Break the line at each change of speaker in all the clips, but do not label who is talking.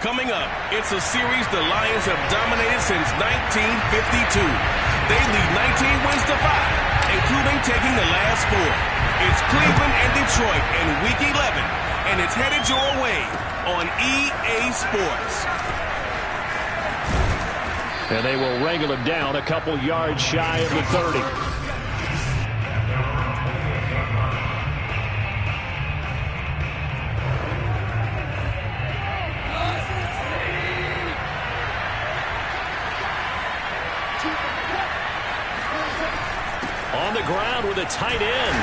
Coming up, it's a series the Lions have dominated since 1952. They lead 19 wins to 5, including taking the last 4. It's Cleveland and Detroit in Week 11, and it's headed your way on EA Sports.
And they will wrangle him down a couple yards shy of the 30. On the ground with a tight end.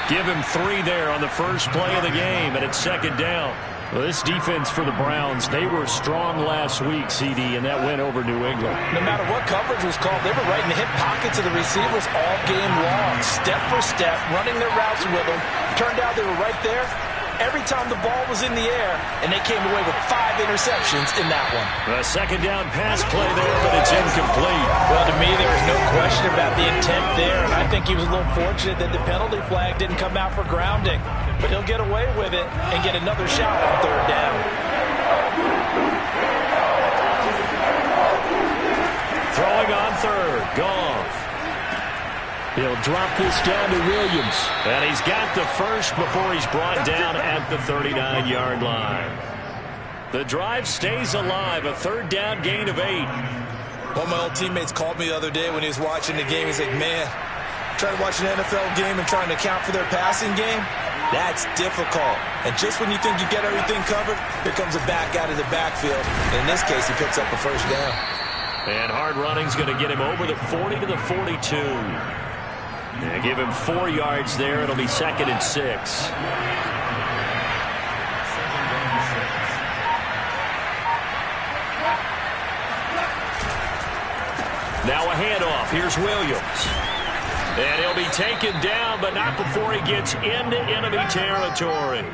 Give him 3 there on the first play of the game, and it's second down. Well, this defense for the Browns, they were strong last week, CD, and that went over New England.
No matter what coverage was called, they were right in the hip pockets of the receivers all game long, step for step, running their routes with them. Turned out they were right there every time the ball was in the air, and they came away with 5 interceptions in that one.
A second down pass play there, but it's incomplete.
Well, to me, there was no question about the intent there, and I think he was a little fortunate that the penalty flag didn't come out for grounding. But he'll get away with it and get another shot on third down.
Throwing on third, Goff. He'll drop this down to Williams. And he's got the first before he's brought down at the 39-yard line. The drive stays alive, a third down gain of 8.
One of my old teammates called me the other day when he was watching the game. He's like, man, trying to watch an NFL game and trying to account for their passing game, that's difficult. And just when you think you get everything covered, here comes a back out of the backfield. And in this case, he picks up a first down.
And hard running's going to get him over the 40 to the 42. And give him 4 yards there. It'll be second and 6. Now a handoff. Here's Williams. And he'll be taken down, but not before he gets into enemy territory.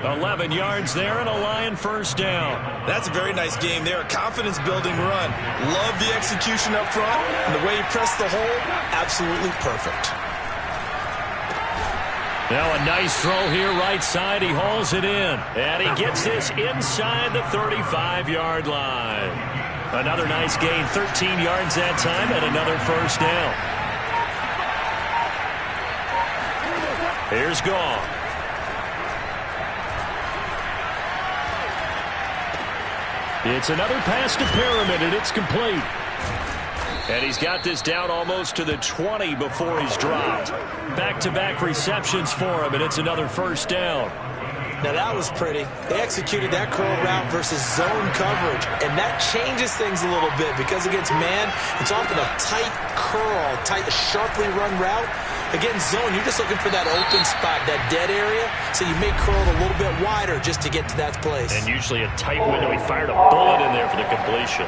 11 yards there and a Lion first down.
That's a very nice game there. A confidence-building run. Love the execution up front. And the way he pressed the hole, absolutely perfect.
Now a nice throw here right side. He hauls it in. And he gets this inside the 35-yard line. Another nice gain. 13 yards that time and another first down. Here's Goff. It's another pass to Perriman, and it's complete. And he's got this down almost to the 20 before he's dropped. Back-to-back receptions for him, and it's another first down.
Now that was pretty. They executed that curl route versus zone coverage, and that changes things a little bit because against man, it's often a tight curl, sharply run route. Against zone, you're just looking for that open spot, that dead area, so you may curl it a little bit wider just to get to that place.
And usually a tight window. He fired a bullet in there for the completion.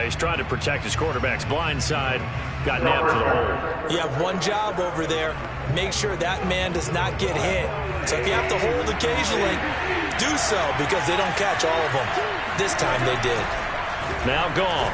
He's trying to protect his quarterback's blind side. Got nabbed for the hole.
You have one job over there. Make sure that man does not get hit. So if you have to hold occasionally, do so because they don't catch all of them. This time they did.
Now Goff.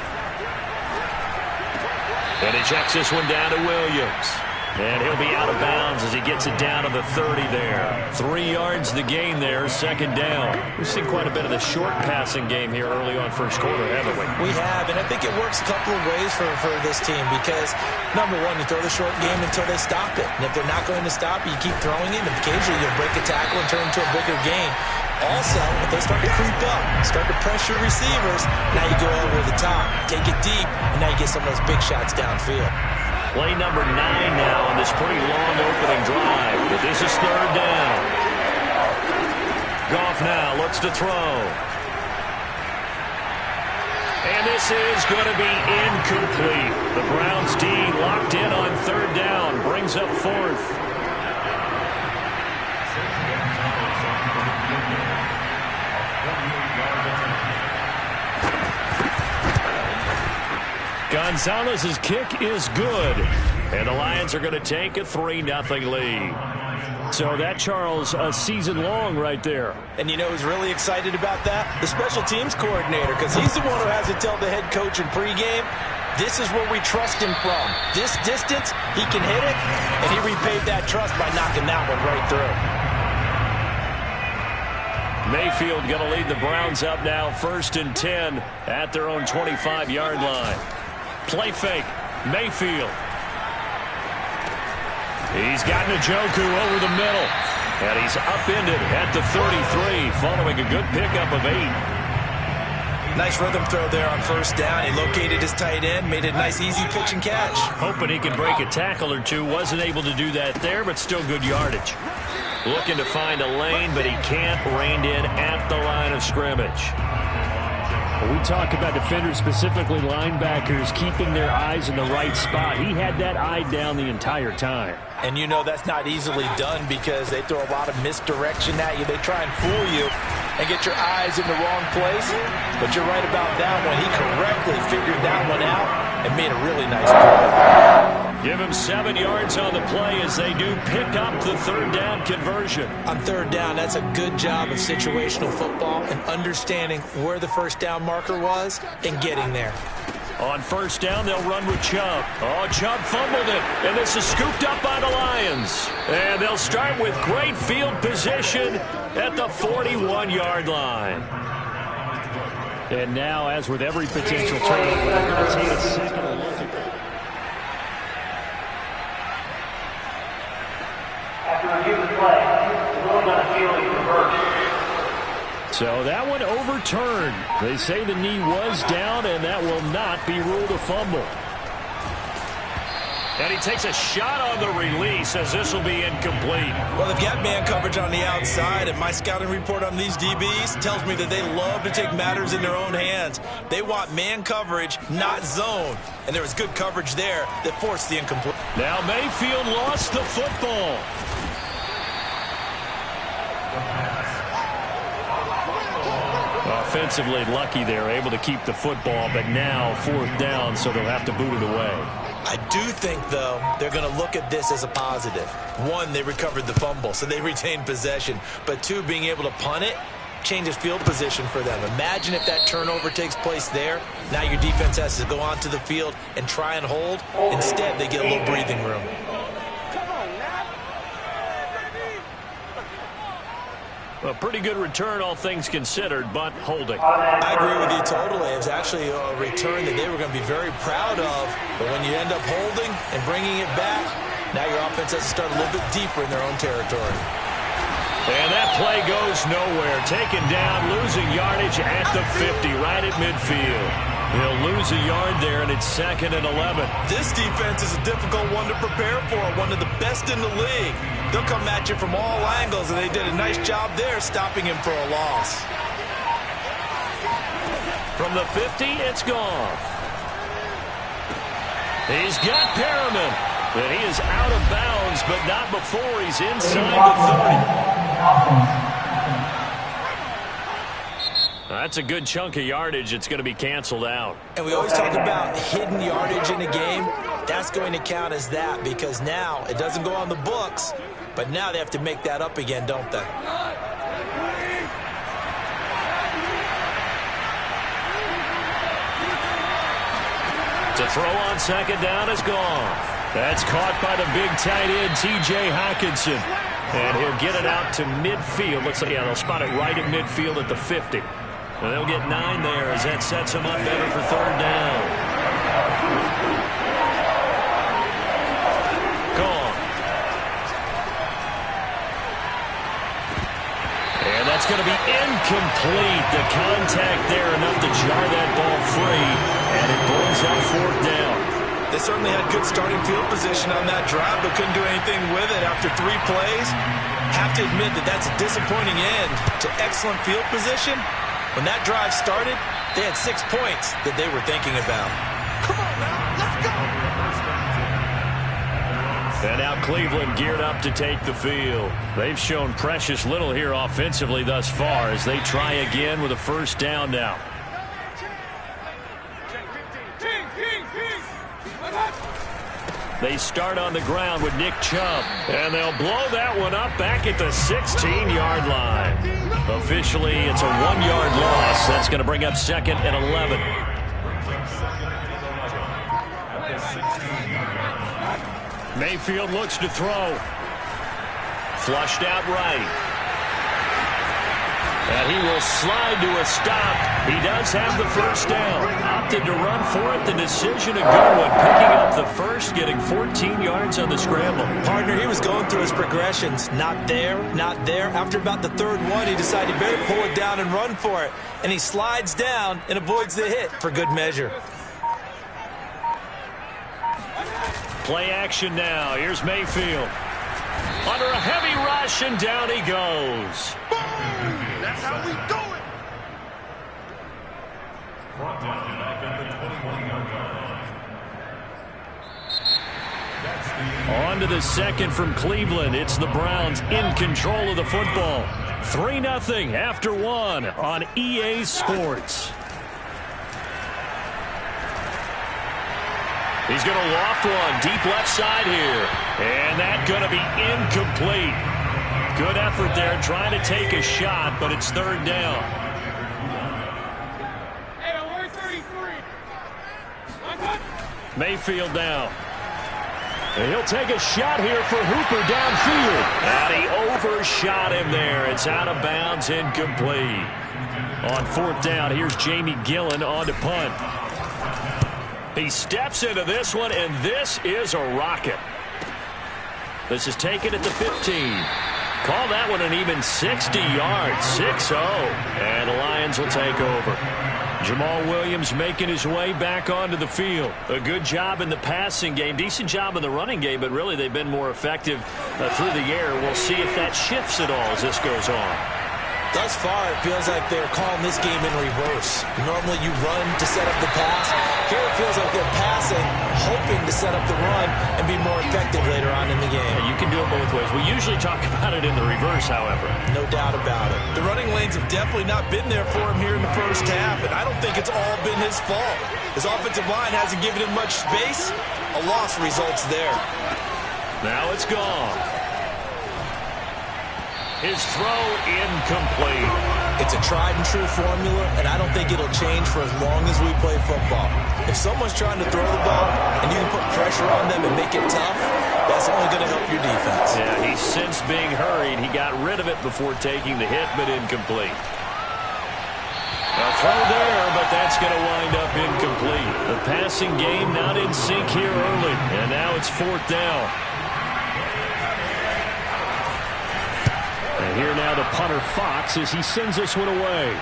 And he checks this one down to Williams. And he'll be out of bounds as he gets it down to the 30 there. 3 yards the gain there, second down. We've seen quite a bit of the short passing game here early on first quarter, haven't we?
We have, and I think it works a couple of ways for this team because, number one, you throw the short game until they stop it. And if they're not going to stop it, you keep throwing it, and occasionally you'll break a tackle and turn it into a bigger gain. Also, if they start to creep up, start to pressure receivers, now you go over the top, take it deep, and now you get some of those big shots downfield.
Play number 9 now on this pretty long opening drive. But this is third down. Goff now looks to throw. And this is going to be incomplete. The Browns D locked in on third down. Brings up fourth. Gonzalez's kick is good. And the Lions are going to take a 3-0 lead. So that, Charles, a season long right there.
And you know who's really excited about that? The special teams coordinator, because he's the one who has to tell the head coach in pregame, this is where we trust him from. This distance, he can hit it, and he repaid that trust by knocking that one right through.
Mayfield going to lead the Browns up now 1st and 10 at their own 25-yard line. Play fake. Mayfield. He's got Njoku over the middle. And he's upended at the 33 following a good pickup of 8.
Nice rhythm throw there on 1st down. He located his tight end, made it a nice easy pitch and catch.
Hoping he could break a tackle or two. Wasn't able to do that there, but still good yardage. Looking to find a lane, but he can't. Reined in at the line of scrimmage.
We talk about defenders, specifically linebackers, keeping their eyes in the right spot. He had that eye down the entire time.
And you know that's not easily done because they throw a lot of misdirection at you. They try and fool you and get your eyes in the wrong place. But you're right about that one. He correctly figured that one out and made a really nice play.
Give him 7 yards on the play as they do pick up the 3rd down conversion.
On 3rd down, that's a good job of situational football and understanding where the 1st down marker was and getting there.
On 1st down, they'll run with Chubb. Oh, Chubb fumbled it, and this is scooped up by the Lions. And they'll start with great field position at the 41-yard line.
And now, as with every potential turnover, they're going to take a second look at that.
After review of the play, the ruling on the field is reversed.
So that one overturned. They say the knee was down, and that will not be ruled a fumble.
And he takes a shot on the release as this will be incomplete.
Well, they've got man coverage on the outside, and my scouting report on these DBs tells me that they love to take matters in their own hands. They want man coverage, not zone. And there was good coverage there that forced the incomplete.
Now Mayfield lost the football. Offensively lucky they're able to keep the football, but now 4th down, so they'll have to boot it away.
I do think, though, they're going to look at this as a positive. 1, they recovered the fumble, so they retained possession. But 2, being able to punt it changes field position for them. Imagine if that turnover takes place there. Now your defense has to go onto the field and try and hold. Instead, they get a little breathing room.
A pretty good return, all things considered, but holding.
I agree with you totally. It was actually a return that they were going to be very proud of. But when you end up holding and bringing it back, now your offense has to start a little bit deeper in their own territory.
And that play goes nowhere. Taken down, losing yardage at the 50, right at midfield. He'll lose a yard there, and it's 2nd and 11.
This defense is a difficult one to prepare for, one of the best in the league. They'll come at you from all angles, and they did a nice job there stopping him for a loss.
From the 50, it's Goff. He's got Perriman, but he is out of bounds, but not before he's inside the 30. That's a good chunk of yardage. It's going to be canceled out.
And we always talk about hidden yardage in a game. That's going to count as that because now it doesn't go on the books, but now they have to make that up again, don't they?
To throw on 2nd down is gone. That's caught by the big tight end, T.J. Hockenson. And he'll get it out to midfield. Looks like, yeah, they'll spot it right at midfield at the 50. And they'll get 9 there as that sets them up better for 3rd down. Gone. And that's going to be incomplete. The contact there enough to jar that ball free. And it brings up 4th down.
They certainly had good starting field position on that drive, but couldn't do anything with it after 3 plays. Have to admit that that's a disappointing end to excellent field position. When that drive started, they had 6 points that they were thinking about. Come on now, let's go!
And now Cleveland geared up to take the field. They've shown precious little here offensively thus far as they try again with a 1st down now. They start on the ground with Nick Chubb, and they'll blow that one up back at the 16-yard line. Officially, it's a 1-yard loss. That's going to bring up 2nd and 11. Mayfield looks to throw. Flushed out right. And he will slide to a stop. He does have the first down. Opted to run for it. The decision a good one. Picking up the first, getting 14 yards on the scramble.
Partner, he was going through his progressions. Not there, not there. After about the third one, he decided he better pull it down and run for it. And he slides down and avoids the hit for good measure.
Play action now. Here's Mayfield. Under a heavy rush, and down he goes.
That's how we do it.
On to the second from Cleveland. It's the Browns in control of the football. 3-0 after one on EA Sports. He's going to loft one deep left side here. And that's going to be incomplete. Good effort there trying to take a shot, but it's third down. Mayfield now. And he'll take a shot here for Hooper downfield. And he overshot him there. It's out of bounds, incomplete. On fourth down, here's Jamie Gillen on to punt. He steps into this one, and this is a rocket. This is taken at the 15. Call that one an even 60 yards, 6-0. And the Lions will take over. Jamal Williams making his way back onto the field. A good job in the passing game, decent job in the running game, but really they've been more effective through the air. We'll see if that shifts at all as this goes on.
Thus far, it feels like they're calling this game in reverse. Normally you run to set up the pass. Here it feels like they're passing, hoping to set up the run and be more effective later on in the game.
Yeah, you can do it both ways. We usually talk about it in the reverse, however.
No doubt about it. The running lanes have definitely not been there for him here in the first half, and I don't think it's all been his fault. His offensive line hasn't given him much space. A loss results there.
Now it's gone. His throw incomplete.
It's a tried and true formula, and I don't think it'll change for as long as we play football. If someone's trying to throw the ball and you can put pressure on them and make it tough, that's only going to help your defense.
Yeah, he's since being hurried. He got rid of it before taking the hit, but incomplete. A throw there, but that's going to wind up incomplete. The passing game not in sync here early, and now it's fourth down. And here now the punter Fox as he sends this one away.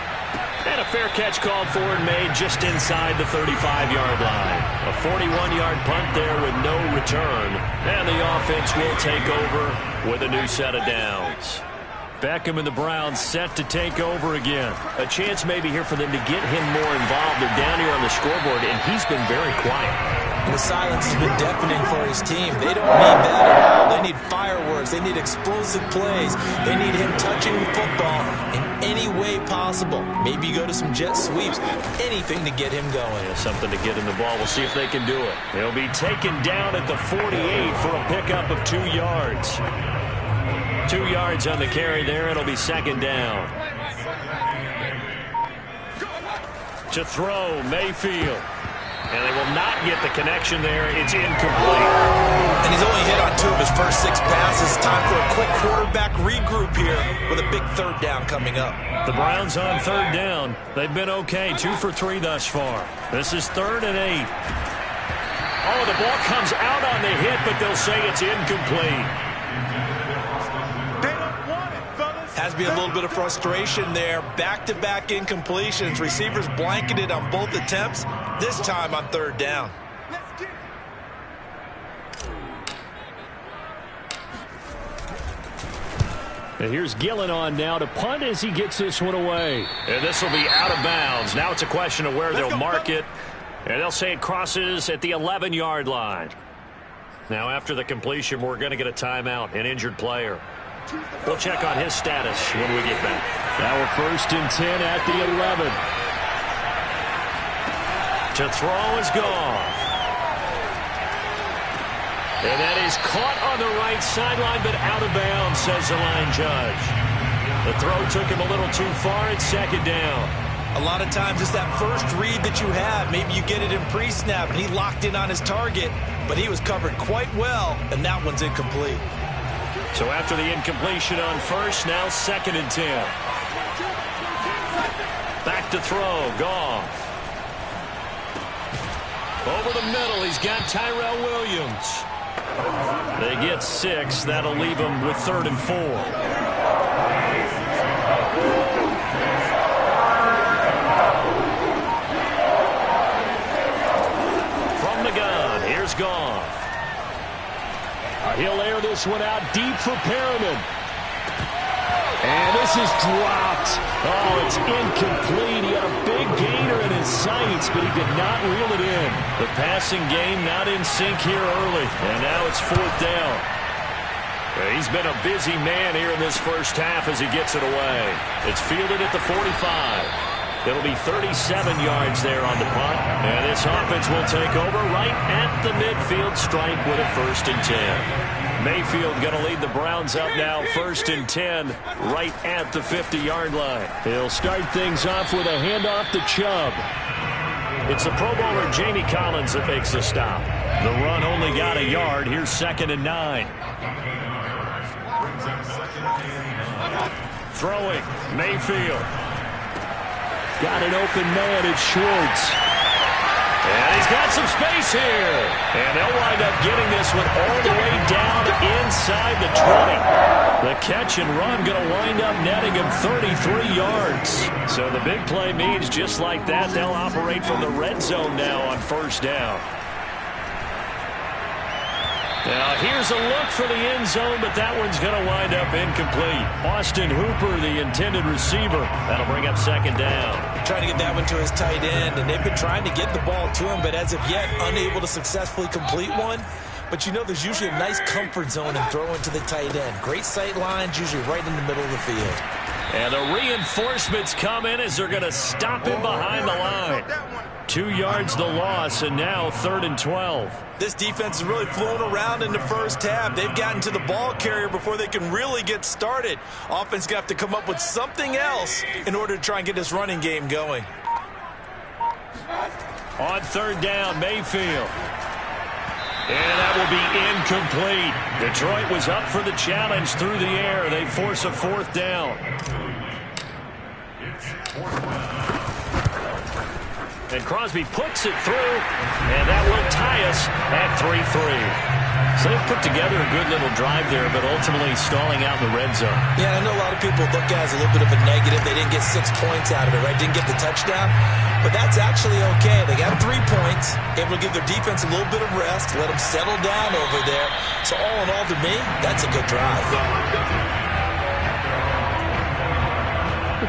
And a fair catch called for and made just inside the 35-yard line. A 41-yard punt there with no return. And the offense will take over with a new set of downs. Beckham and the Browns set to take over again. A chance maybe here for them to get him more involved. They're down here on the scoreboard, and he's been very quiet.
And the silence has been deafening for his team. They don't need that at all. They need fireworks. They need explosive plays. They need him touching the football in any way possible. Maybe you go to some jet sweeps. Anything to get him going.
Yeah, something to get him the ball. We'll see if they can do it. He'll be taken down at the 48 for a pickup of 2 yards. 2 yards on the carry there. It'll be second down. To throw, Mayfield. And they will not get the connection there. It's incomplete.
And he's only hit on 2 of his first 6 passes. Time for a quick quarterback regroup here with a big third down coming up.
The Browns on third down. They've been okay. 2 for 3 thus far. This is 3rd and 8. Oh, the ball comes out on the hit, but they'll say it's incomplete.
Has to be a little bit of frustration there. Back-to-back incompletions. Receivers blanketed on both attempts, this time on third down.
And here's Gillen on now to punt as he gets this one away.
And this will be out of bounds. Now it's a question of where they'll mark it. And they'll say it crosses at the 11-yard line. Now after the completion, we're going to get a timeout, an injured player. We'll check on his status when we get back.
Now we're 1st and 10 at the 11.
To throw is gone. And that is caught on the right sideline, but out of bounds, says the line judge. The throw took him a little too far. It's second down.
A lot of times it's that first read that you have. Maybe you get it in pre-snap, and he locked in on his target, but he was covered quite well, and that one's incomplete.
So after the incompletion on first, now 2nd and 10. to throw. Goff. Over the middle, he's got Tyrell Williams. They get 6. That'll leave them with 3rd and 4. From the gun, here's Goff.
He'll air this one out deep for Perriman. And this is dropped. Oh, it's incomplete. He had a big gainer in his sights, but he did not reel it in.
The passing game not in sync here early. And now it's 4th down. He's been a busy man here in this first half as he gets it away. It's fielded at the 45. It'll be 37 yards there on the punt. And this offense will take over right at the midfield stripe with a 1st and 10. Mayfield going to lead the Browns up now, 1st and 10, right at the 50-yard line.
He'll start things off with a handoff to Chubb.
It's the Pro Bowler Jamie Collins that makes the stop. The run only got a yard. Here's 2nd and 9. Throwing, Mayfield.
Got an open man, it's Schwartz.
And he's got some space here. And they'll wind up getting this one all the way down inside the 20. The catch and run going to wind up netting him 33 yards. So the big play means just like that, they'll operate from the red zone now on 1st down. Now here's a look for the end zone, but that one's going to wind up incomplete. Austin Hooper, the intended receiver. That'll bring up 2nd down.
Trying to get that one to his tight end, and they've been trying to get the ball to him, but as of yet, unable to successfully complete one. But you know there's usually a nice comfort zone in throwing to the tight end. Great sight lines, usually right in the middle of the field.
And the reinforcements come in as they're going to stop him behind the line. 2 yards the loss, and now 3rd and 12.
This defense is really flown around in the first half. They've gotten to the ball carrier before they can really get started. Offense going to have to come up with something else in order to try and get this running game going.
On 3rd down, Mayfield. And that will be incomplete. Detroit was up for the challenge through the air. They force a 4th down. And Crosby puts it through, and that will tie us at 3-3. So they put together a good little drive there, but ultimately stalling out in the red zone.
Yeah, I know a lot of people look at it as a little bit of a negative. They didn't get 6 points out of it, right? Didn't get the touchdown. But that's actually okay. They got 3 points, able to give their defense a little bit of rest, let them settle down over there. So all in all, to me, that's a good drive.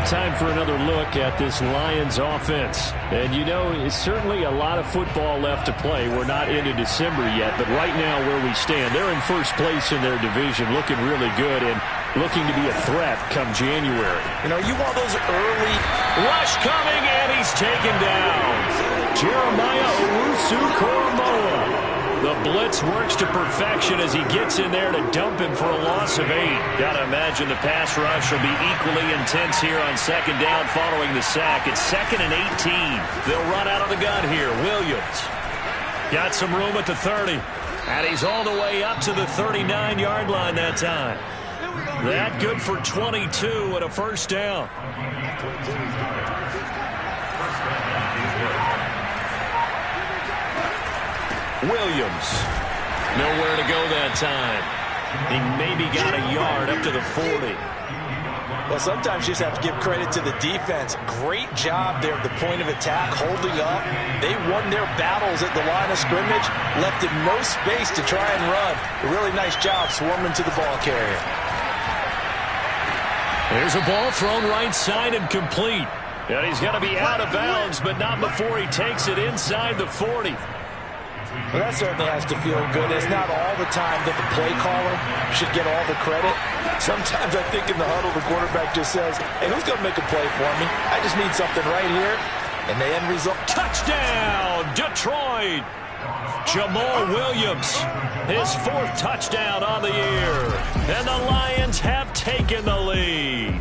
Time for another look at this Lions offense. And you know, it's certainly a lot of football left to play. We're not into December yet, but right now where we stand, they're in first place in their division, looking really good and looking to be a threat come January.
You know, you want those early
rush coming, and he's taken down.
Jeremiah Owusu-Koramoah.
The blitz works to perfection as he gets in there to dump him for a loss of 8. Gotta imagine the pass rush will be equally intense here on 2nd down following the sack. It's 2nd and 18. They'll run out of the gun here. Williams got some room at the 30. And he's all the way up to the 39-yard line that time. That good for 22 and a 1st down. Williams, nowhere to go that time. He maybe got a yard up to the 40.
Well, sometimes you just have to give credit to the defense. Great job there at the point of attack, holding up. They won their battles at the line of scrimmage, left him no space to try and run. A really nice job swarming to the ball carrier.
There's a ball thrown right side and complete. And he's going to be out of bounds, but not before he takes it inside the 40.
Well, that certainly has to feel good. It's not all the time that the play caller should get all the credit. Sometimes I think in the huddle, the quarterback just says, hey, who's going to make a play for me? I just need something right here. And the end result.
Touchdown, Detroit. Jamal Williams, his 4th touchdown on the year. And the Lions have taken the lead.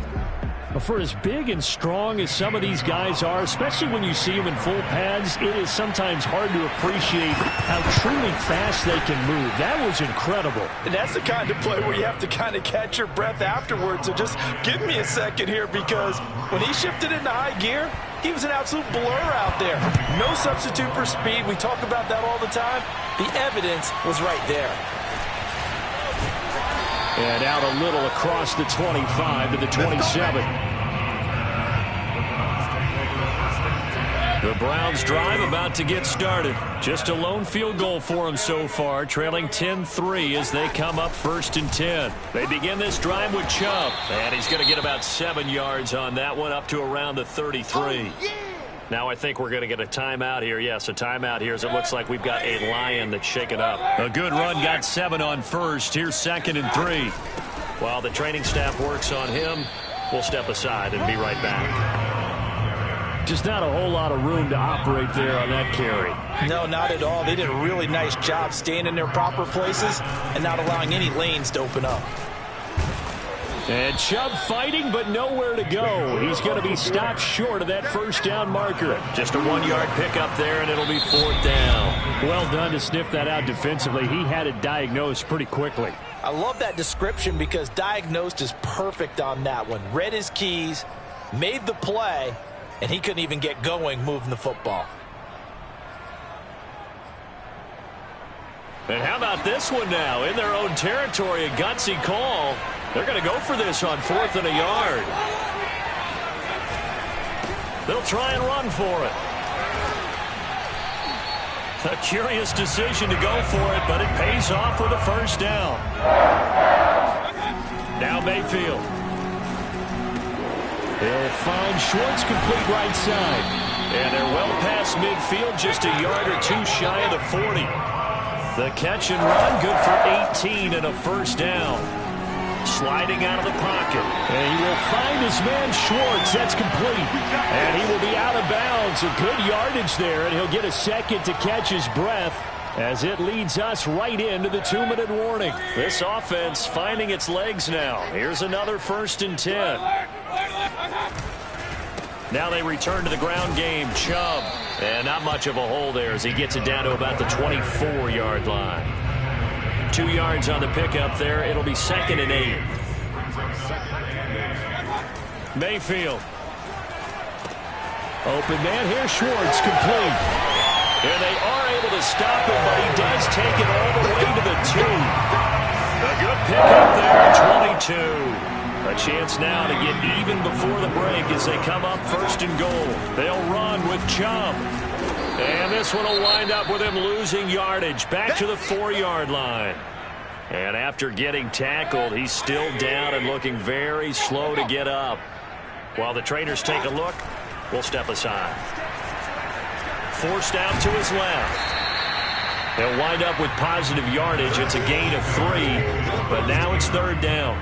For as big and strong as some of these guys are, especially when you see them in full pads, it is sometimes hard to appreciate how truly fast they can move. That was incredible.
And that's the kind of play where you have to kind of catch your breath afterwards. So just give me a second here, because when he shifted into high gear, He was an absolute blur out there. No substitute for speed. We talk about that all the time. The evidence was right there.
And out a little across the 25 to the 27. The Browns drive about to get started. Just a lone field goal for them so far, trailing 10-3 as they come up 1st and 10. They begin this drive with Chubb, and he's going to get about 7 yards on that one, up to around the 33. Now I think we're going to get a timeout here. Yes, a timeout here as it looks like we've got a Lion that's shaken up. A good run, got 7 on first. Here's 2nd and 3. While the training staff works on him, we'll step aside and be right back. Just not a whole lot of room to operate there on that carry.
No, not at all. They did a really nice job staying in their proper places and not allowing any lanes to open up.
And Chubb fighting, but nowhere to go. He's going to be stopped short of that first down marker. Just a 1-yard pickup there, and it'll be 4th down. Well done to sniff that out defensively. He had it diagnosed pretty quickly.
I love that description because diagnosed is perfect on that one. Read his keys, made the play, and he couldn't even get going moving the football.
And how about this one now? In their own territory, a gutsy call. They're going to go for this on 4th and a yard. They'll try and run for it. A curious decision to go for it, but it pays off with a first down. Now Mayfield. They'll find Schwartz complete right side. And they're well past midfield, just a yard or two shy of the 40. The catch and run, good for 18 and a first down. Sliding out of the pocket. And he will find his man Schwartz. That's complete. And he will be out of bounds. A good yardage there, and he'll get a second to catch his breath as it leads us right into the 2-minute warning. This offense finding its legs now. Here's another 1st and 10. Now they return to the ground game. Chubb. And not much of a hole there as he gets it down to about the 24-yard line. 2 yards on the pickup there. It'll be 2nd and 8. Mayfield. Open man here. Schwartz complete. And they are able to stop him, but he does take it all the way to the 2. A good pickup there at 22. A chance now to get even before the break as they come up 1st and goal. They'll run with Chubb. And this one will wind up with him losing yardage back to the 4-yard line. And after getting tackled, he's still down and looking very slow to get up. While the trainers take a look, we'll step aside. Forced out to his left. He'll wind up with positive yardage. It's a gain of 3, but now it's 3rd down.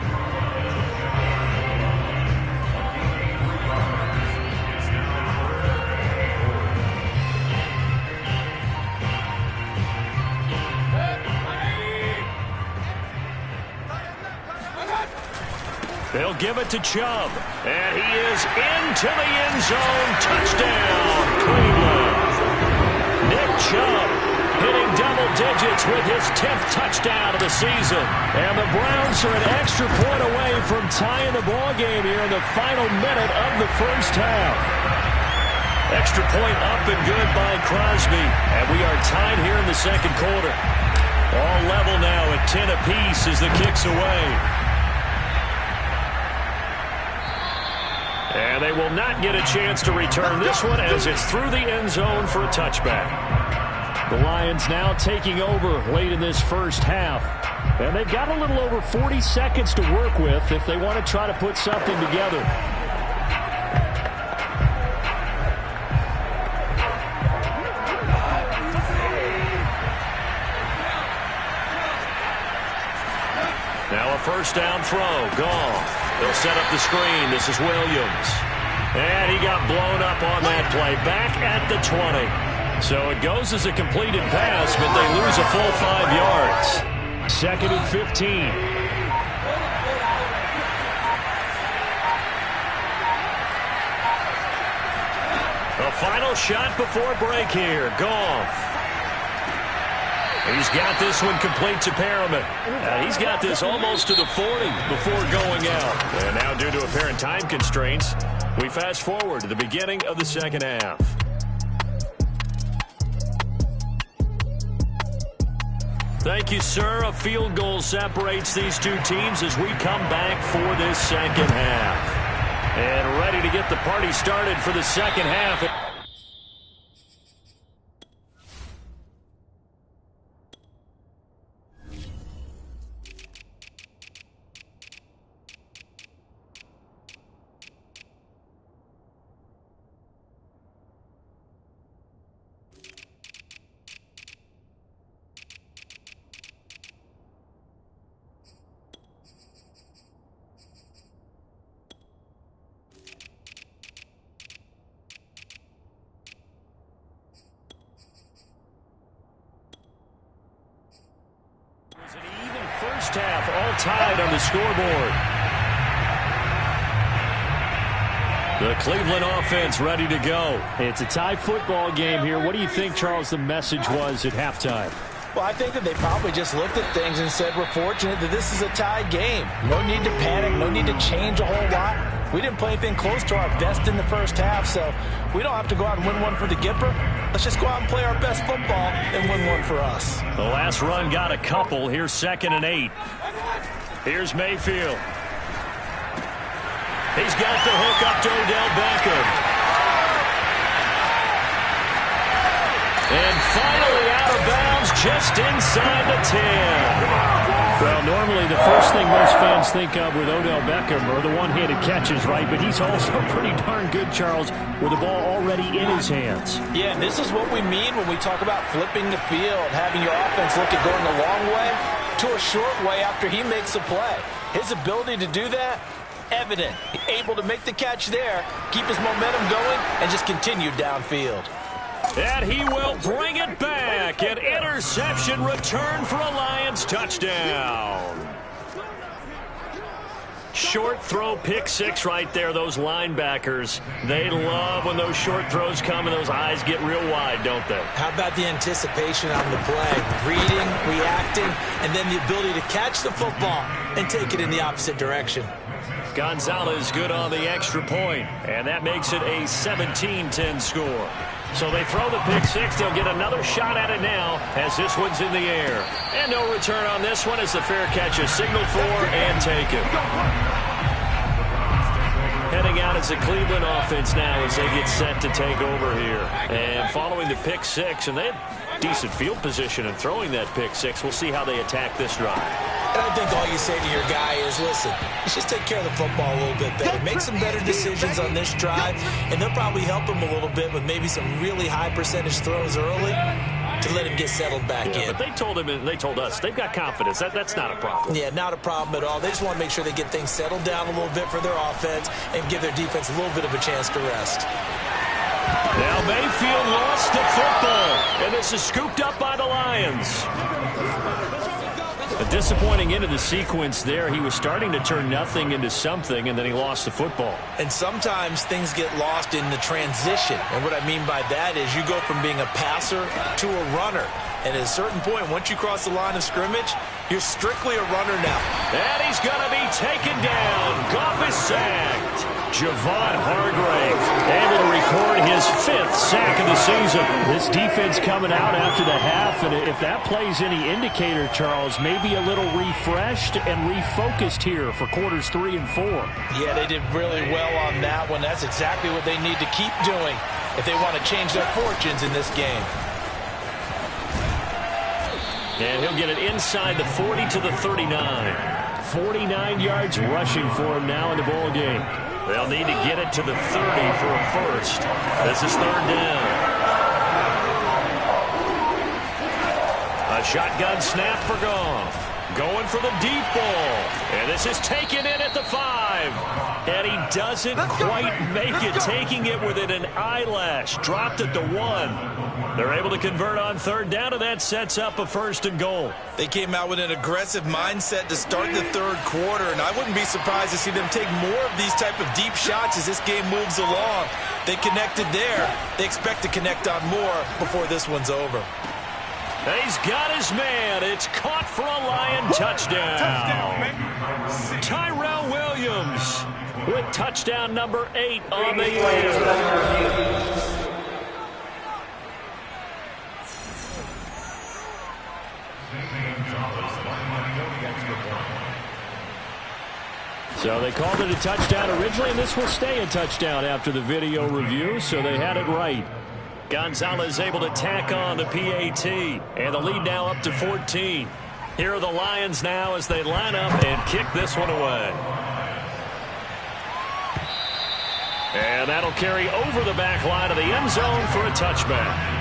They'll give it to Chubb. And he is into the end zone. Touchdown, Cleveland. Nick Chubb hitting double digits with his 10th touchdown of the season. And the Browns are an extra point away from tying the ball game here in the final minute of the first half. Extra point up and good by Crosby. And we are tied here in the second quarter. All level now at 10 apiece as the kick's away. And they will not get a chance to return this one as it's through the end zone for a touchback. The Lions now taking over late in this first half. And they've got a little over 40 seconds to work with if they want to try to put something together. Now a first down throw. Goff. They'll set up the screen. This is Williams. And he got blown up on that play. Back at the 20. So it goes as a completed pass, but they lose a full 5 yards. 2nd and 15. The final shot before break here. Goff. He's got this one complete to Perriman. He's got this almost to the 40 before going out. And now due to apparent time constraints,
We fast forward to the beginning of the second half. Thank you, sir. A field goal separates these two teams as we come back for this second half. And ready to get the party started for the second half. First half all tied on the scoreboard. The Cleveland offense ready to go.
It's a tie football game here. What do you think, Charles, the message was at halftime?
Well, I think that they probably just looked at things and said, we're fortunate that this is a tie game. No need to panic. No need to change a whole lot. We didn't play anything close to our best in the first half, so we don't have to go out and win one for the Gipper. Let's just go out and play our best football and win one for us.
The last run got a couple. Here's 2nd and 8. Here's Mayfield. He's got the hook up to Odell Beckham. And finally out of bounds just inside the 10.
Well, normally the first thing most fans think of with Odell Beckham are the one-handed catches, right? But he's also pretty darn good, Charles, with the ball already in his hands.
Yeah, and this is what we mean when we talk about flipping the field, having your offense look at going a long way to a short way after he makes a play. His ability to do that, evident. Able to make the catch there, keep his momentum going, and just continue downfield.
And he will bring it back. An interception return for a Lions touchdown. Short throw, pick six right there. Those linebackers, they love when those short throws come and those eyes get real wide, don't they?
How about the anticipation on the play? Reading, reacting, and then the ability to catch the football and take it in the opposite direction.
Gonzalez good on the extra point, and that makes it a 17-10 score. So they throw the pick six. They'll get another shot at it now as this one's in the air. And no return on this one as the fair catch is signaled for and taken. Heading out as the Cleveland offense now as they get set to take over here. And following the pick six, and they have decent field position in throwing that pick six. We'll see how they attack this drive.
And I think all you say to your guy is, listen, let's just take care of the football a little bit better. Make some better decisions on this drive, and they'll probably help him a little bit with maybe some really high percentage throws early to let him get settled back in.
But they told him and they told us they've got confidence. That's not a problem.
Yeah, not a problem at all. They just want to make sure they get things settled down a little bit for their offense and give their defense a little bit of a chance to rest.
Now Mayfield lost the football, and this is scooped up by the Lions. A disappointing end of the sequence there. He was starting to turn nothing into something, and then he lost the football.
And sometimes things get lost in the transition. And what I mean by that is you go from being a passer to a runner. And at a certain point, once you cross the line of scrimmage, you're strictly a runner now.
And he's going to be taken down. Goff is sacked. Javon Hargrave able to record his 5th sack of the season.
This defense coming out after the half, and if that plays any indicator, Charles, maybe a little refreshed and refocused here for quarters 3 and 4.
Yeah, they did really well on that one. That's exactly what they need to keep doing if they want to change their fortunes in this game.
And he'll get it inside the 40 to the 39.
49 yards rushing for him now in the ball game.
They'll need to get it to the 30 for a first. This is 3rd down. A shotgun snap for Goff. Going for the deep ball. And this is taken in at the 5. And he doesn't quite make it, taking it within an eyelash. Dropped at the 1. They're able to convert on 3rd down, and that sets up a 1st and goal.
They came out with an aggressive mindset to start the 3rd quarter, and I wouldn't be surprised to see them take more of these type of deep shots as this game moves along. They connected there. They expect to connect on more before this one's over.
He's got his man. It's caught for a Lion touchdown. Tyrell Williams with touchdown number 8 on the year.
So they called it a touchdown originally, and this will stay a touchdown after the video review, so they had it right.
Gonzalez able to tack on the PAT, and the lead now up to 14. Here are the Lions now as they line up and kick this one away. And that'll carry over the back line of the end zone for a touchback.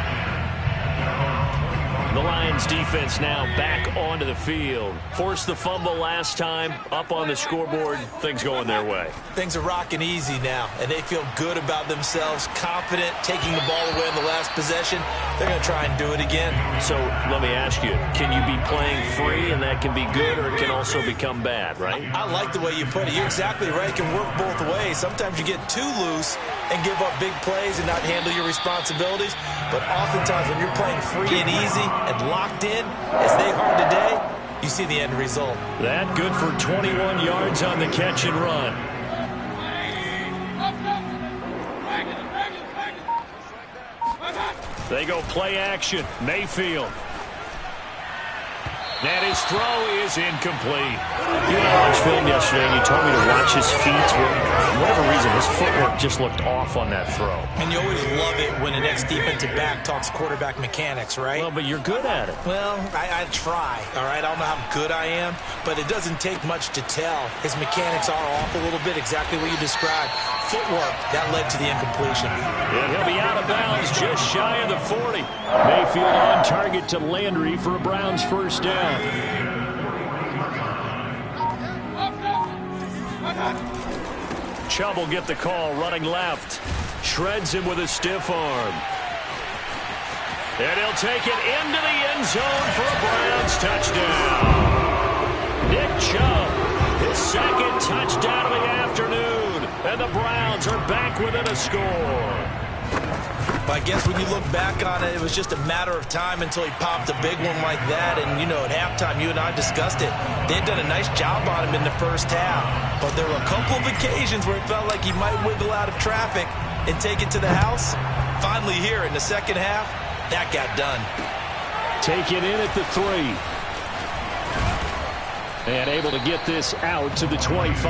The Lions defense now back onto the field. Forced the fumble last time, up on the scoreboard, things going their way.
Things are rocking easy now, and they feel good about themselves, confident, taking the ball away in the last possession. They're going to try and do it again.
So let me ask you, can you be playing free and that can be good, or it can also become bad, right?
I like the way you put it. You're exactly right. It can work both ways. Sometimes you get too loose and give up big plays and not handle your responsibilities. But oftentimes when you're playing free and easy and locked in, as they are today, you see the end result.
That good for 21 yards on the catch and run. They go play action. Mayfield. And his throw is incomplete.
You know, I watched film yesterday, and you told me to watch his feet. For whatever reason, his footwork just looked off on that throw.
And you always love it when the next defensive back talks quarterback mechanics, right?
Well, but you're good at it.
Well, I try, all right? I don't know how good I am, but it doesn't take much to tell. His mechanics are off a little bit, exactly what you described. Footwork, that led to the incompletion.
And he'll be out of bounds just shy of the 40.
Mayfield on target to Landry for a Browns first down.
Chubb will get the call running left. Shreds him with a stiff arm. And he'll take it into the end zone for a Browns touchdown. Nick Chubb, his second touchdown of the afternoon. And the Browns are back within a score.
I guess when you look back on it, it was just a matter of time until he popped a big one like that. And, you know, at halftime, you and I discussed it. They had done a nice job on him in the first half. But there were a couple of occasions where it felt like he might wiggle out of traffic and take it to the house. Finally here in the second half, that got done.
Take it in at the 3. And able to get this out to the 25.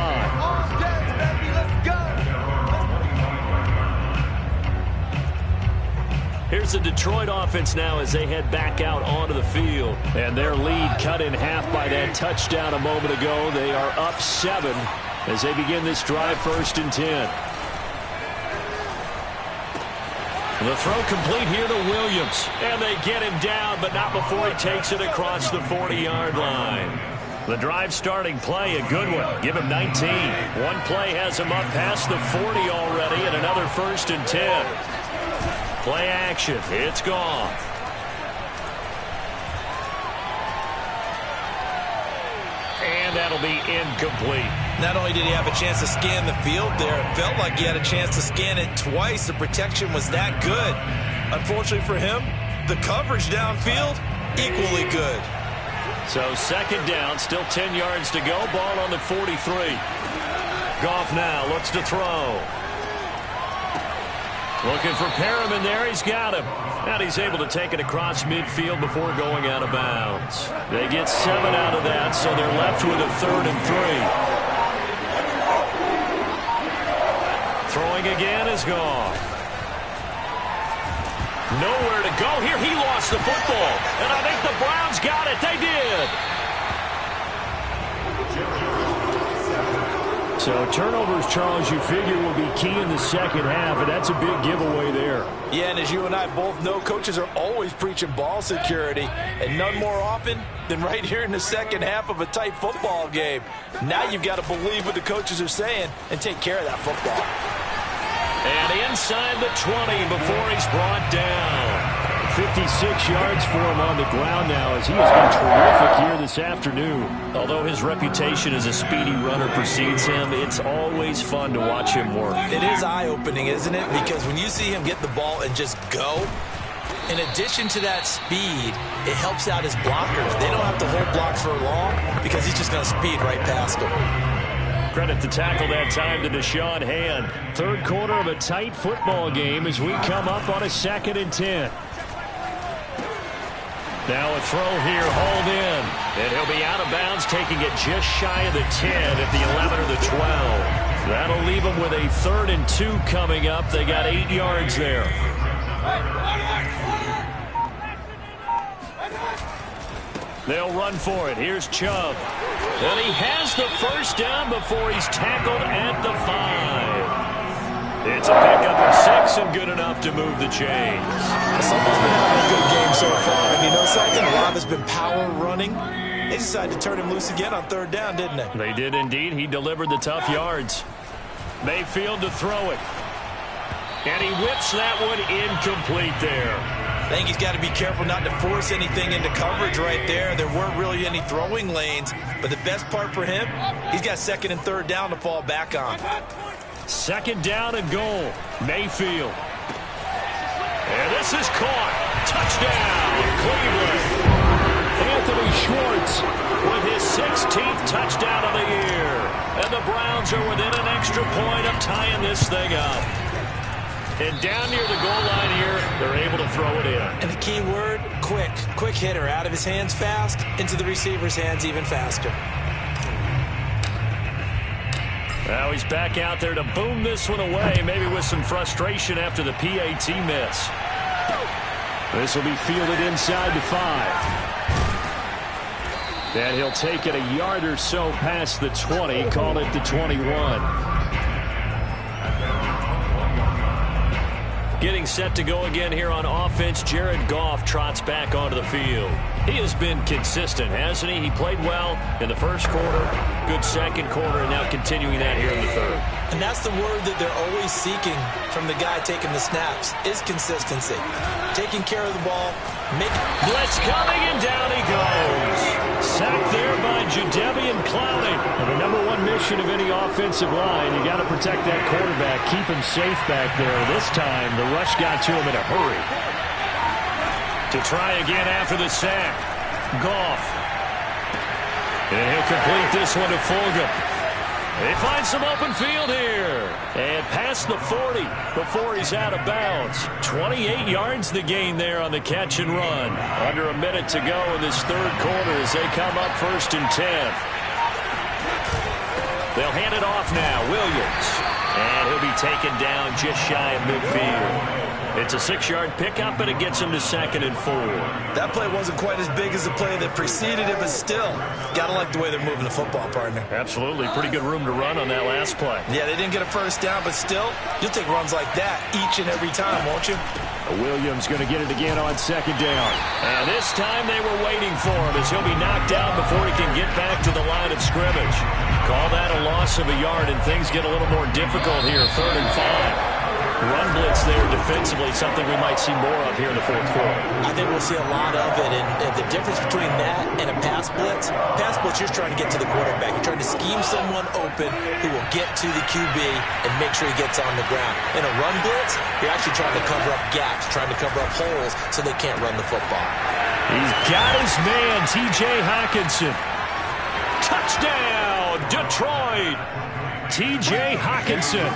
Let's go.
Here's the Detroit offense now as they head back out onto the field. And their lead cut in half by that touchdown a moment ago. They are up 7 as they begin this drive, 1st and 10. The throw complete here to Williams. And they get him down, but not before he takes it across the 40-yard line. The drive starting play, a good one. Give him 19. One play has him up past the 40 already, and another 1st and 10. Play action. It's gone. And that'll be incomplete.
Not only did he have a chance to scan the field there, it felt like he had a chance to scan it twice. The protection was that good. Unfortunately for him, the coverage downfield, equally good.
So 2nd down, still 10 yards to go. Ball on the 43. Goff now looks to throw. Looking for Perriman there. He's got him. And he's able to take it across midfield before going out of bounds. They get 7 out of that, so they're left with a 3rd and 3. Throwing again is Goff. Nowhere to go here. He lost the football. And I think the Browns got it. They did.
So turnovers, Charles, you figure will be key in the second half, and that's a big giveaway there.
Yeah, and as you and I both know, coaches are always preaching ball security, and none more often than right here in the second half of a tight football game. Now you've got to believe what the coaches are saying and take care of that football.
And inside the 20 before he's brought down.
56 yards for him on the ground now as he has been terrific here this afternoon.
Although his reputation as a speedy runner precedes him, it's always fun to watch him work.
It is eye-opening, isn't it? Because when you see him get the ball and just go, In addition to that speed, it helps out his blockers. They don't have to hold blocks for long because he's just going to speed right past them.
Credit the tackle that time to Deshaun Hand. Third quarter of a tight football game as we come up on a 2nd and 10. Now a throw here, hauled in. And he'll be out of bounds, taking it just shy of the 10 at the 11 or the 12. That'll leave them with a 3rd and 2 coming up. They got 8 yards there. They'll run for it. Here's Chubb. And he has the first down before he's tackled at the 5. It's a pickup of 6 and good enough to move the chains.
Someone's been having a good game so far. And you know something? A lot of it's been power running. They decided to turn him loose again on 3rd down, didn't they?
They did indeed. He delivered the tough yards. Mayfield to throw it. And he whips that one incomplete there.
I think he's got to be careful not to force anything into coverage right there. There weren't really any throwing lanes. But the best part for him, he's got 2nd and 3rd down to fall back on.
2nd down and goal. Mayfield. And this is caught. Touchdown, Cleveland. Anthony Schwartz with his 16th touchdown of the year. And the Browns are within an extra point of tying this thing up. And down near the goal line here, they're able to throw it in.
And the key word, quick. Quick hitter, out of his hands fast, into the receiver's hands even faster.
Now he's back out there to boom this one away, maybe with some frustration after the PAT miss. This will be fielded inside the 5. And he'll take it a yard or so past the 20, call it the 21. Getting set to go again here on offense, Jared Goff trots back onto the field. He has been consistent, hasn't he? He played well in the first quarter, good second quarter, and now continuing that here in the 3rd.
And that's the word that they're always seeking from the guy taking the snaps, is consistency. Taking care of the ball.
Blitz coming, and down he goes. Sacked there by Jadeveon Clowney. And the #1 mission of any offensive line, you got to protect that quarterback, keep him safe back there. This time, the rush got to him in a hurry. To try again after the sack. Goff. And he'll complete this one to Fulgham. They find some open field here. And past the 40 before he's out of bounds. 28 yards the gain there on the catch and run. Under a minute to go in this 3rd quarter as they come up 1st and 10. They'll hand it off now. Williams. And he'll be taken down just shy of midfield. It's a 6-yard pickup, and it gets him to 2nd and 4.
That play wasn't quite as big as the play that preceded it, but still, got to like the way they're moving the football, partner.
Absolutely. Pretty good room to run on that last play.
Yeah, they didn't get a first down, but still, you'll take runs like that each and every time, won't you?
Williams going to get it again on 2nd down. And this time they were waiting for him as he'll be knocked down before he can get back to the line of scrimmage. Call that a loss of a yard, and things get a little more difficult here, 3rd and 5. Run blitz there defensively, something we might see more of here in the 4th quarter.
I think we'll see a lot of it, and the difference between that and a pass blitz, you're trying to get to the quarterback. You're trying to scheme someone open who will get to the QB and make sure he gets on the ground. In a run blitz, you're actually trying to cover up gaps, trying to cover up holes so they can't run the football.
He's got his man, T.J. Hockenson. Touchdown, Detroit! T.J. Hockenson.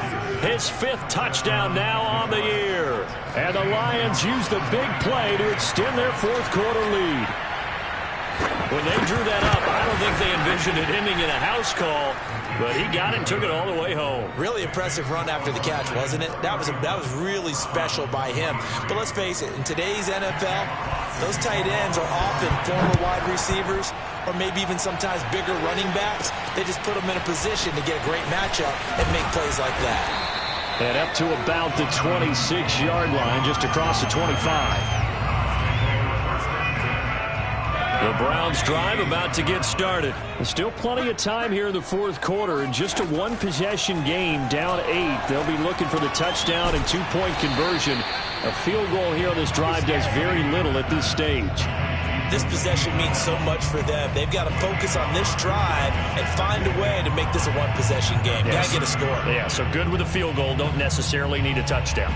His 5th touchdown now on the year. And the Lions use the big play to extend their 4th quarter lead. When they drew that up, I don't think they envisioned it ending in a house call, but he got it and took it all the way home.
Really impressive run after the catch, wasn't it? That was really special by him. But let's face it, in today's NFL, those tight ends are often former wide receivers or maybe even sometimes bigger running backs. They just put them in a position to get a great matchup and make plays like that.
And up to about the 26-yard line, just across the 25. The Browns drive about to get started. There's still plenty of time here in the 4th quarter. In just a 1-possession game, down 8. They'll be looking for the touchdown and 2-point conversion. A field goal here on this drive does very little at this stage.
This possession means so much for them. They've got to focus on this drive and find a way to make this a 1-possession game.
Yes.
Got to get a score.
Yeah, so good with a field goal. Don't necessarily need a touchdown.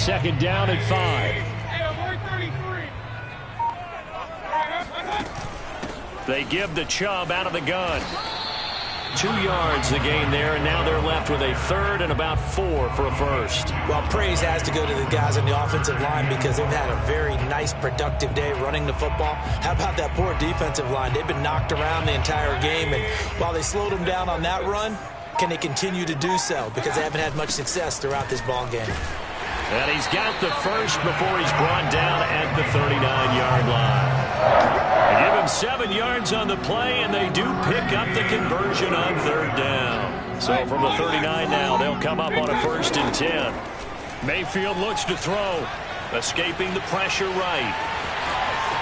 second down and 5. They give to Chubb out of the gun. 2 yards the gain there, and now they're left with a third and about 4 for a first.
Well, praise has to go to the guys on the offensive line because they've had a very nice, productive day running the football. How about that poor defensive line? They've been knocked around the entire game, and while they slowed them down on that run, can they continue to do so? Because they haven't had much success throughout this ball game.
And he's got the first before he's brought down at the 39-yard line. They give him 7 yards on the play, and they do pick up the conversion on third down. So from the 39 now, they'll come up on a 1st and 10. Mayfield looks to throw, escaping the pressure right.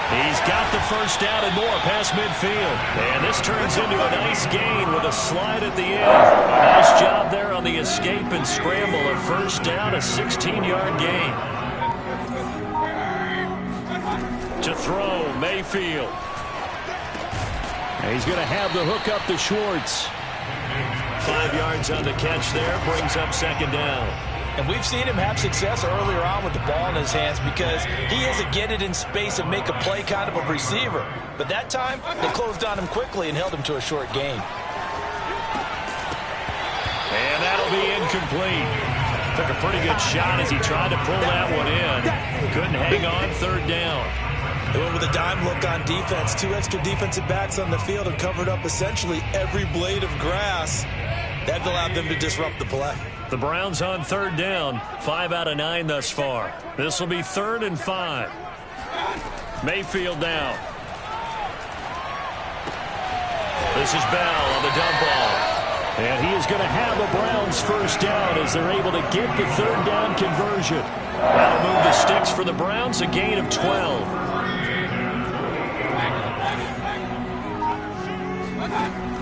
He's got the first down and more past midfield. And this turns into a nice gain with a slide at the end. A nice job there on the escape and scramble. A first down, a 16-yard gain. To throw, Mayfield. And he's going to have the hook up to Schwartz. 5 yards on the catch there, brings up second down.
And we've seen him have success earlier on with the ball in his hands because he is a get it in space and make a play kind of a receiver. But that time, they closed on him quickly and held him to a short gain.
And that'll be incomplete. Took a pretty good shot as he tried to pull that one in. Couldn't hang on third down.
They went with a dime look on defense. 2 extra defensive backs on the field and covered up essentially every blade of grass. That allowed them to disrupt the play.
The Browns on third down, 5 out of 9 thus far. This will be 3rd and 5. Mayfield now. This is Bell on the dump off.
And he is going to have the Browns first down as they're able to get the third down conversion.
That'll move the sticks for the Browns, a gain of 12.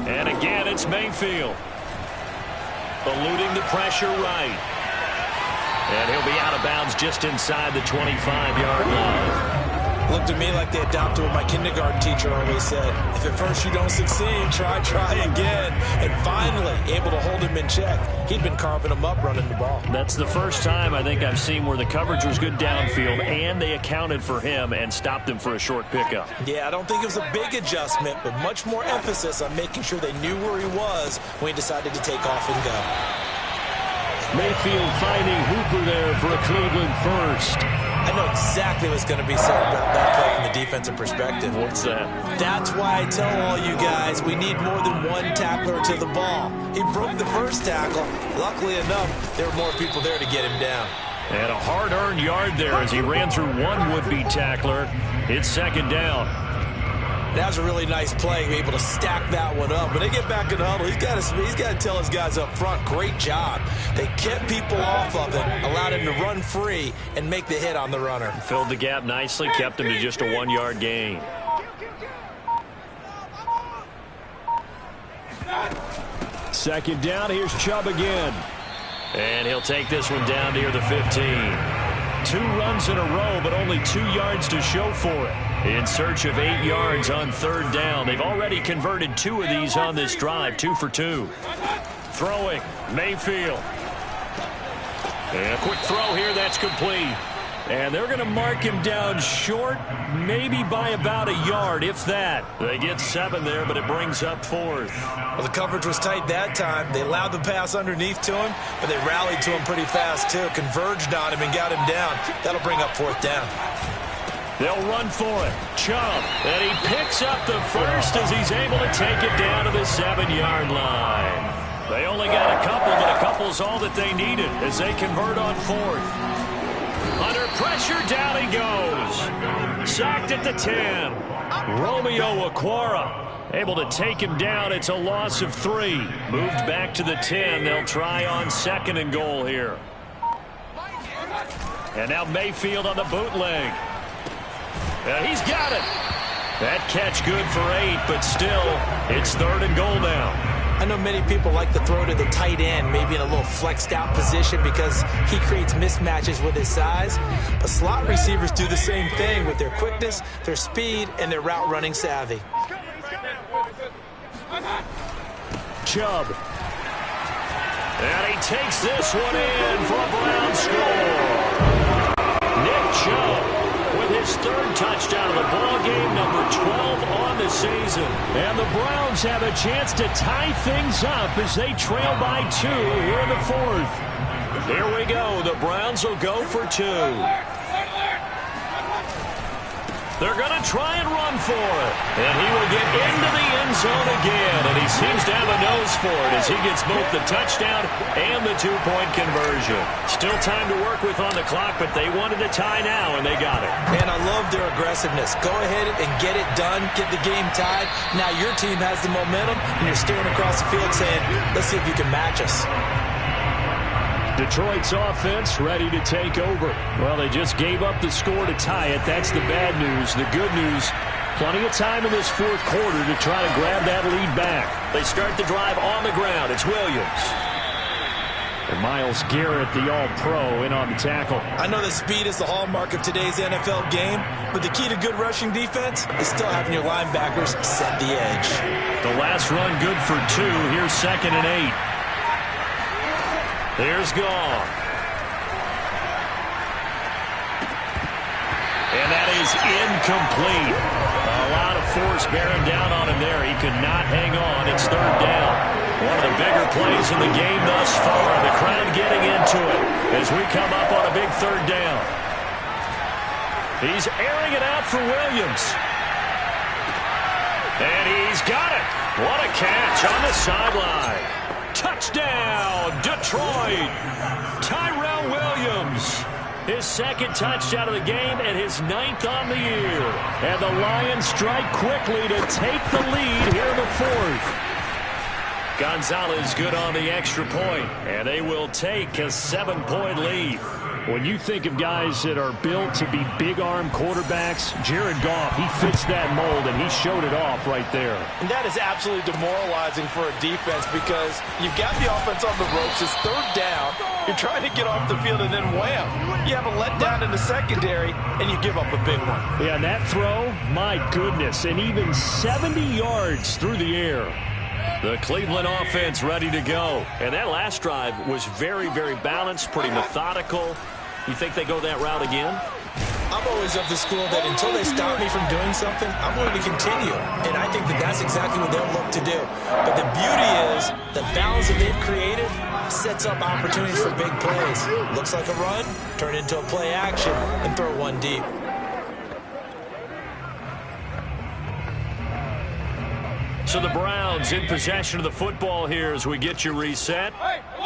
And again, it's Mayfield. Eluding the pressure right. And he'll be out of bounds just inside the 25-yard line.
Looked to me like they adopted what my kindergarten teacher always said. If at first you don't succeed, try again. And finally, able to hold him in check. He'd been carving him up running the ball.
That's the first time I think I've seen where the coverage was good downfield and they accounted for him and stopped him for a short pickup.
Yeah, I don't think it was a big adjustment, but much more emphasis on making sure they knew where he was when he decided to take off and go.
Mayfield finding Hooper there for a Cleveland first.
I know exactly what's going to be said about that play from the defensive perspective.
What's that?
That's why I tell all you guys we need more than one tackler to the ball. He broke the first tackle. Luckily enough, there were more people there to get him down.
And a hard-earned yard there as he ran through one would-be tackler. It's second down.
That was a really nice play, able to stack that one up. When they get back in the huddle, he's got to tell his guys up front, great job. They kept people off of him, allowed him to run free and make the hit on the runner.
Filled the gap nicely, kept him to just a 1-yard gain.
Second down, here's Chubb again.
And he'll take this one down near the 15. 2 runs in a row, but only 2 yards to show for it. In search of 8 yards on third down. They've already converted 2 of these on this drive, 2 for 2. Throwing, Mayfield. And a quick throw here, that's complete.
And they're going to mark him down short, maybe by about a yard, if that.
They get 7 there, but it brings up 4th.
Well, the coverage was tight that time. They allowed the pass underneath to him, but they rallied to him pretty fast, too. Converged on him and got him down. That'll bring up 4th down.
They'll run for it. Chubb. And he picks up the first as he's able to take it down to the 7-yard line. They only got a couple, but a couple's all that they needed as they convert on 4th. Under pressure, down he goes. Sacked at the 10. Romeo Okwara able to take him down. It's a loss of 3. Moved back to the 10. They'll try on 2nd and goal here. And now Mayfield on the bootleg. And he's got it. That catch good for 8, but still, it's 3rd and goal now.
I know many people like to throw to the tight end, maybe in a little flexed out position because he creates mismatches with his size. But slot receivers do the same thing with their quickness, their speed, and their route running savvy.
Chubb.
And he takes this one in for a Brown score. with his third touchdown of the ball game, number 12 on the season.
And the Browns have a chance to tie things up as they trail by 2 here in the fourth.
Here we go. The Browns will go for 2. They're going to try and run for it. And he will get into the end zone again. And he seems to have a nose for it as he gets both the touchdown and the 2-point conversion. Still time to work with on the clock, but they wanted a tie now, and they got it.
And I love their aggressiveness. Go ahead and get it done. Get the game tied. Now your team has the momentum, and you're staring across the field saying, let's see if you can match us.
Detroit's offense ready to take over. Well, they just gave up the score to tie it. That's the bad news. The good news, plenty of time in this fourth quarter to try to grab that lead back.
They start the drive on the ground. It's Williams.
And Myles Garrett, the all-pro, in on the tackle.
I know that speed is the hallmark of today's NFL game, but the key to good rushing defense is still having your linebackers set the edge.
The last run good for 2. Here's 2nd and 8. There's Goff. And that is incomplete. A lot of force bearing down on him there. He could not hang on. It's 3rd down. One of the bigger plays in the game thus far. The crowd getting into it as we come up on a big 3rd down. He's airing it out for Williams. And he's got it. What a catch on the sideline. Touchdown, Detroit. Tyrell Williams. His 2nd touchdown of the game and his 9th on the year.
And the Lions strike quickly to take the lead here in the fourth.
Gonzalez good on the extra point, and they will take a 7-point lead.
When you think of guys that are built to be big-arm quarterbacks, Jared Goff, he fits that mold, and he showed it off right there.
And that is absolutely demoralizing for a defense because you've got the offense on the ropes. It's 3rd down. You're trying to get off the field, and then wham, you have a letdown in the secondary, and you give up a big one.
Yeah, and that throw, my goodness, and even 70 yards through the air.
The Cleveland offense ready to go. And that last drive was very, very balanced, pretty methodical. You think they go that route again?
I'm always of the school that until they stop me from doing something, I'm going to continue. And I think that that's exactly what they'll look to do. But the beauty is the balance that they've created sets up opportunities for big plays. Looks like a run, turn into a play action, and throw one deep.
So the Browns in possession of the football here as we get you reset.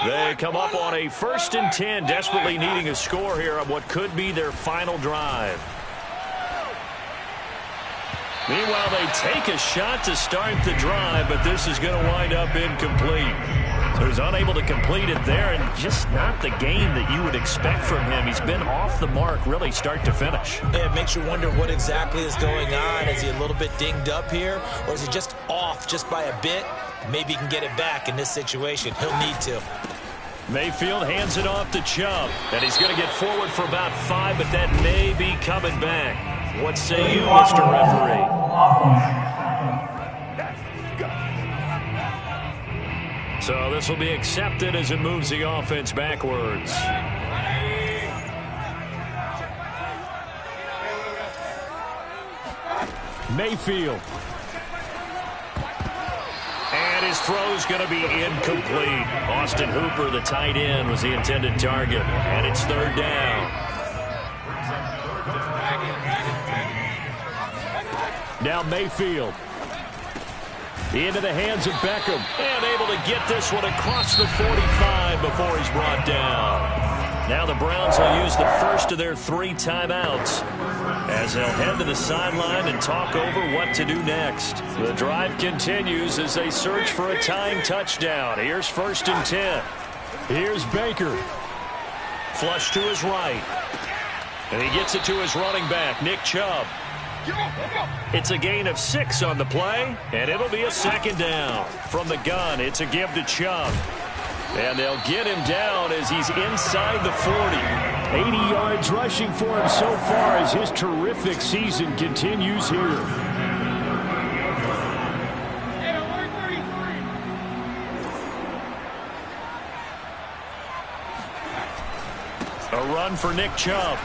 They come up on a 1st and 10, desperately needing a score here on what could be their final drive. Meanwhile, they take a shot to start the drive, but this is going to wind up incomplete. So he's unable to complete it there, and just not the game that you would expect from him. He's been off the mark really start to finish.
Yeah, it makes you wonder what exactly is going on. Is he a little bit dinged up here, or is he just off just by a bit? Maybe he can get it back in this situation. He'll need to.
Mayfield hands it off to Chubb, and he's going to get forward for about 5, but that may be coming back. What say you, Mr. Referee? So this will be accepted as it moves the offense backwards.
Mayfield.
And his throw is going to be incomplete. Austin Hooper, the tight end, was the intended target. And it's 3rd down.
Now Mayfield. Into the hands of Beckham.
And able to get this one across the 45 before he's brought down. Now the Browns will use the first of their 3 timeouts as they'll head to the sideline and talk over what to do next. The drive continues as they search for a tying touchdown. Here's 1st and 10.
Here's Baker.
Flush to his right. And he gets it to his running back, Nick Chubb. It's a gain of 6 on the play, and it'll be a 2nd down. From the gun, it's a give to Chubb. And they'll get him down as he's inside the 40.
80 yards rushing for him so far as his terrific season continues here.
A run for Nick Chubb.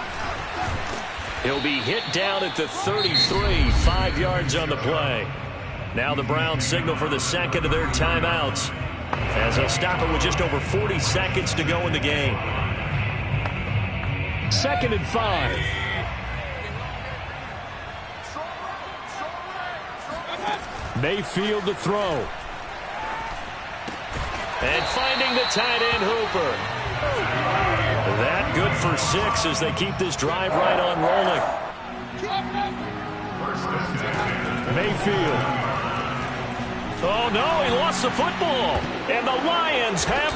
He'll be hit down at the 33, 5 yards on the play. Now the Browns signal for the second of their timeouts as they'll stop it with just over 40 seconds to go in the game.
2nd and 5. Mayfield to throw.
And finding the tight end Hooper. That good for 6 as they keep this drive right on rolling.
Mayfield.
Oh, no, he lost the football. And the Lions have